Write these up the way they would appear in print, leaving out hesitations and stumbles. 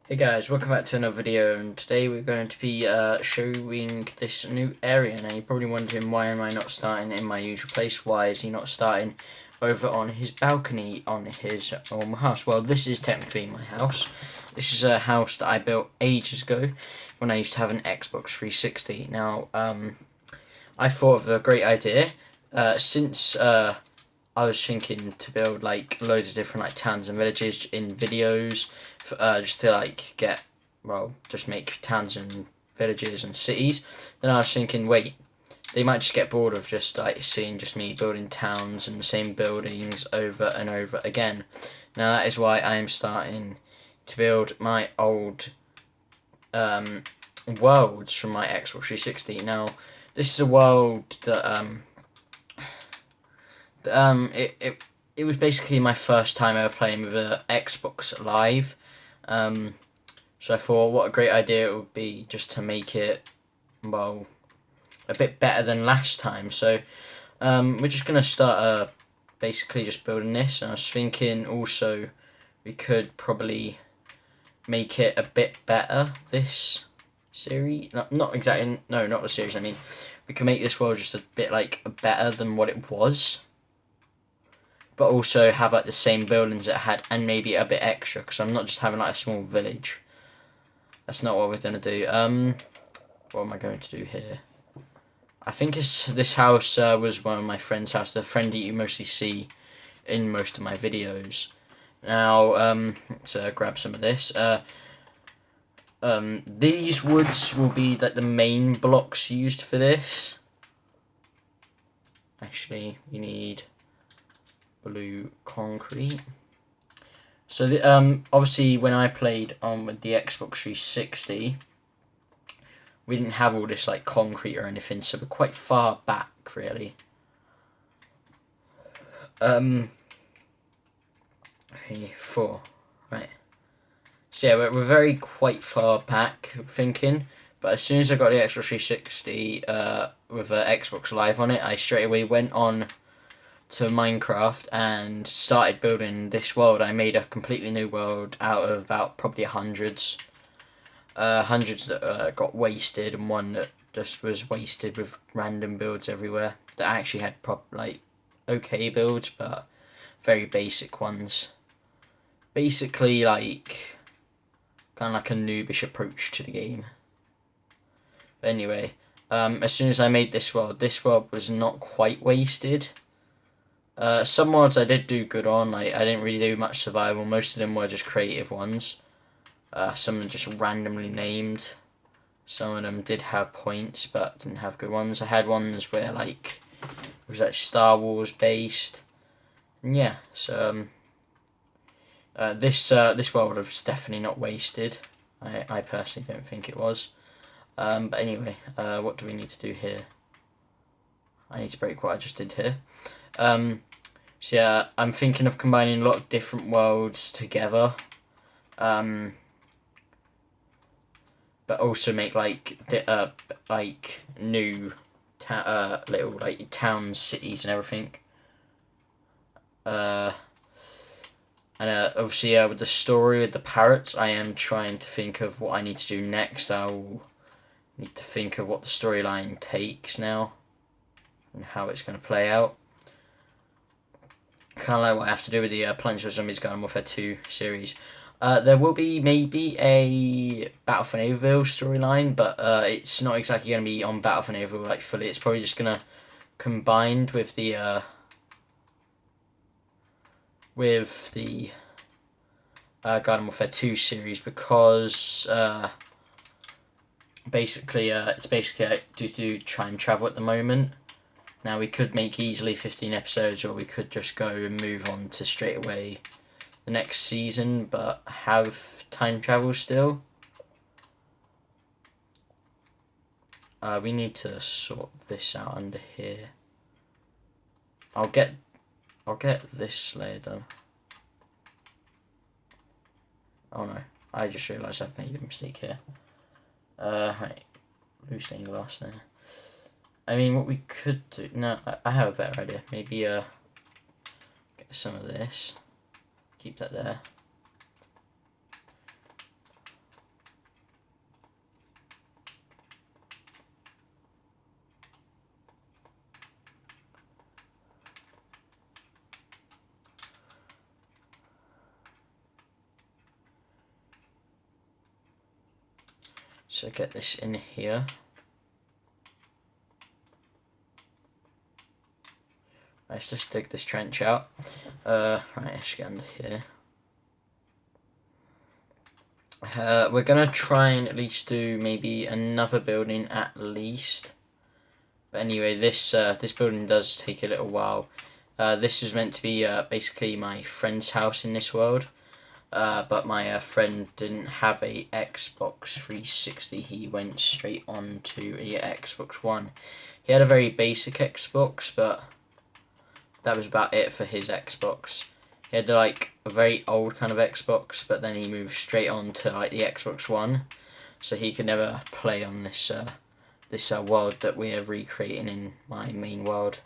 Hey guys, welcome back to another video, and today we're going to be showing this new area. Now you're probably wondering, why am I not starting in my usual place? Why is he not starting over on his balcony on his house? Well, this is technically my house. This is a house that I built ages ago when I used to have an Xbox 360. Now I thought of a great idea since I was thinking to build like loads of different like towns and villages in videos, just to like just make towns and villages and cities. Then I was thinking, wait, they might just get bored of just like seeing just me building towns and the same buildings over and over again. Now that is why I am starting to build my old worlds from my Xbox 360. Now this is a world that it was basically my first time ever playing with a Xbox Live, so I thought what a great idea it would be just to make it, well, a bit better than last time. So we're just gonna start basically just building this, and I was thinking also we could probably make it a bit better this series. Not exactly, no, not the series. I mean, we can make this world just a bit like better than what it was, but also have like the same buildings it had and maybe a bit extra, because I'm not just having like a small village. That's not what we're gonna do. What am I going to do here? I think this house was one of my friend's house, the friend that you mostly see in most of my videos. Now, so grab some of this. These woods will be like the main blocks used for this. Actually, you need blue concrete. So obviously when I played on with the Xbox 360, we didn't have all this like concrete or anything, so we're quite far back really. Okay, 4, right. So yeah, we're very quite far back thinking, but as soon as I got the Xbox 360 with Xbox Live on it, I straight away went on to Minecraft and started building this world. I made a completely new world out of about probably hundreds that got wasted, and one that just was wasted with random builds everywhere that actually had okay builds, but very basic ones. Basically like kind of like a noobish approach to the game. But anyway, as soon as I made this world was not quite wasted. Some mods I did do good on. I didn't really do much survival. Most of them were just creative ones. Some of them just randomly named. Some of them did have points, but didn't have good ones. I had ones where like it was like Star Wars based. And yeah, so this world was definitely not wasted. I personally don't think it was. But anyway, what do we need to do here? I need to break what I just did here. So yeah, I'm thinking of combining a lot of different worlds together, but also make like new little like towns, cities, and everything. And obviously, with the story with the parrots, I am trying to think of what I need to do next. I'll need to think of what the storyline takes now and how it's going to play out. Kind of like what I have to do with the Plants vs Zombies Garden Warfare 2 series. There will be maybe a Battle for Neighborville storyline, but it's not exactly going to be on Battle for Neighborville like fully. It's probably just going to combined with the Garden Warfare 2 series, because basically it's basically due to time travel at the moment. Now we could make easily 15 episodes, or we could just go and move on to straight away the next season, but have time travel still. We need to sort this out under here. I'll get this layer done. Oh no, I just realised I've made a mistake here. Right, blue stained glass there. I mean, what we could do... No, I have a better idea. Maybe get some of this. Keep that there. So get this in here. Let's just dig this trench out. Right, let's get under here. We're gonna try and at least do maybe another building at least. But anyway, this building does take a little while. This is meant to be basically my friend's house in this world. But my friend didn't have a Xbox 360. He went straight on to a Xbox One. He had a very basic Xbox, but that was about it for his Xbox. He had like a very old kind of Xbox, but then he moved straight on to like the Xbox One, so he could never play on this world that we are recreating in my main world.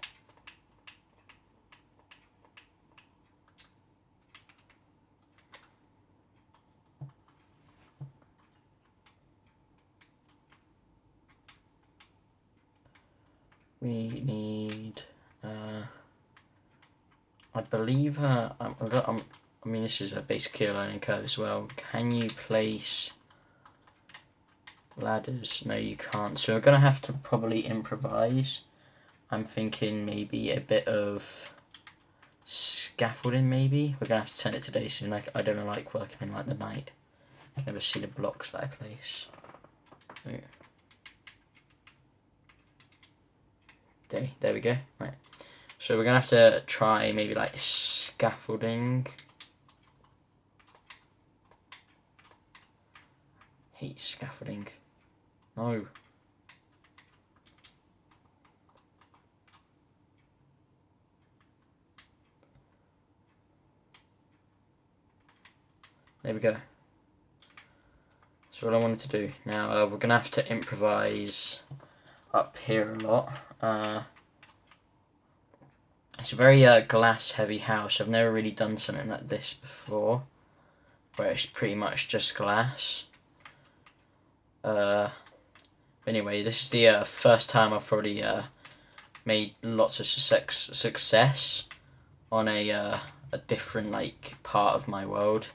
We need, I believe, I mean, this is a basically a learning curve as well. Can you place ladders? No, you can't. So we're going to have to probably improvise. I'm thinking maybe a bit of scaffolding, maybe. We're going to have to turn it today soon. Like, I don't like working in like the night. I can never see the blocks that I place. Right. There we go. Right. So we're going to have to try maybe like scaffolding. Hate scaffolding. No. There we go. So what I wanted to do. Now we're going to have to improvise up here a lot. It's a very glass heavy house. I've never really done something like this before, where it's pretty much just glass. Anyway, this is the first time I've probably made lots of success on a different like part of my world.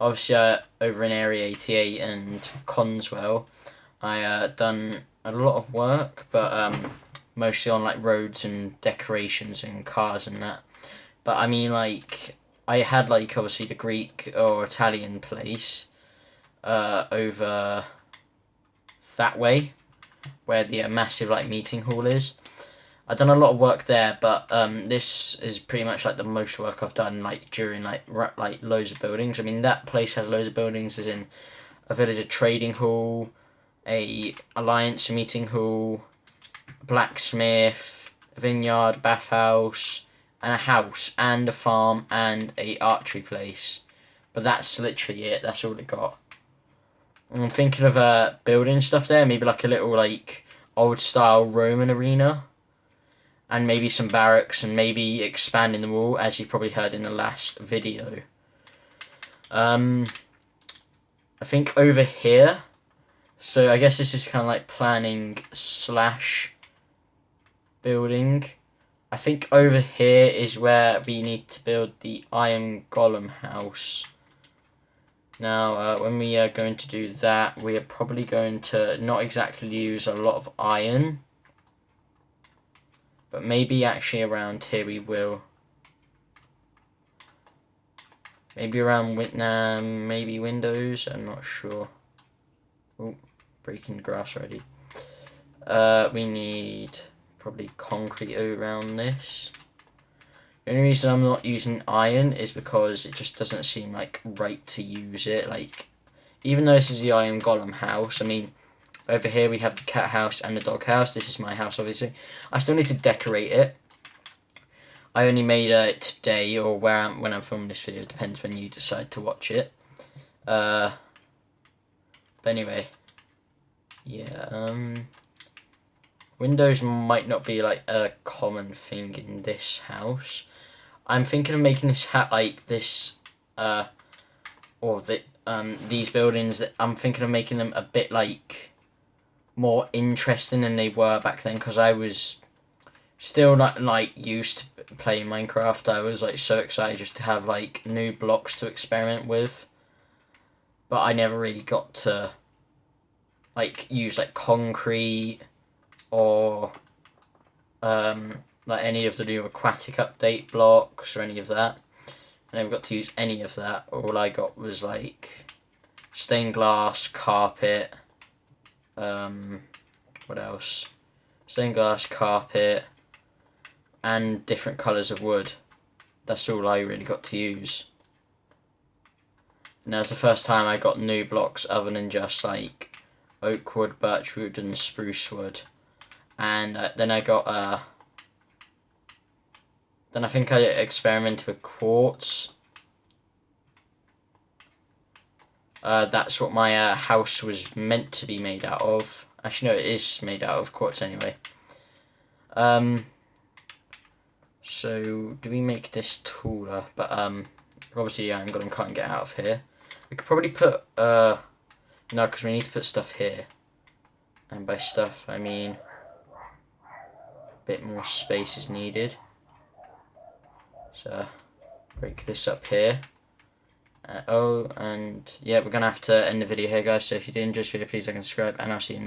Obviously, over in Area 88 and Conswell, I done a lot of work, but mostly on like roads and decorations and cars and that. But I mean, like, I had like obviously the Greek or Italian place over that way, where the massive like meeting hall is. I've done a lot of work there, but this is pretty much like the most work I've done like during like loads of buildings. I mean, that place has loads of buildings, as in a villager trading hall, a alliance meeting hall, blacksmith, a vineyard, bathhouse, and a house, and a farm, and a archery place. But that's literally it. That's all it got. I'm thinking of building stuff there, maybe like a little like old style Roman arena, and maybe some barracks, and maybe expanding the wall, as you probably heard in the last video. I think over here, so I guess this is kind of like planning slash building. I think over here is where we need to build the Iron Golem house. Now, when we are going to do that, we are probably going to not exactly use a lot of iron, but maybe actually around here we will. Maybe around maybe windows, I'm not sure. Oh, breaking grass already. We need probably concrete around this. The only reason I'm not using iron is because it just doesn't seem like right to use it. Like, even though this is the Iron Golem house, I mean, over here we have the cat house and the dog house. This is my house, obviously. I still need to decorate it. I only made it today, or when I'm filming this video. It depends when you decide to watch it. But anyway, yeah. Windows might not be like a common thing in this house. I'm thinking of making this like this, these buildings. That I'm thinking of making them a bit like more interesting than they were back then, because I was still not like used to playing Minecraft. I was like so excited just to have like new blocks to experiment with, but I never really got to like use like concrete or like any of the new aquatic update blocks or any of that. I never got to use any of that. All I got was like stained glass, carpet, what else? Stained glass, carpet, and different colours of wood. That's all I really got to use. And that was the first time I got new blocks other than just like oak wood, birch wood, and spruce wood. And then I got then I think I experimented with quartz. That's what my house was meant to be made out of. Actually, no, it is made out of quartz anyway. So do we make this taller? But obviously, yeah, I'm gonna can't get out of here. We could probably put no, because we need to put stuff here. And by stuff, I mean a bit more space is needed. So break this up here. And yeah, we're gonna have to end the video here, guys. So if you did enjoy this video, please like and subscribe, and I'll see you in the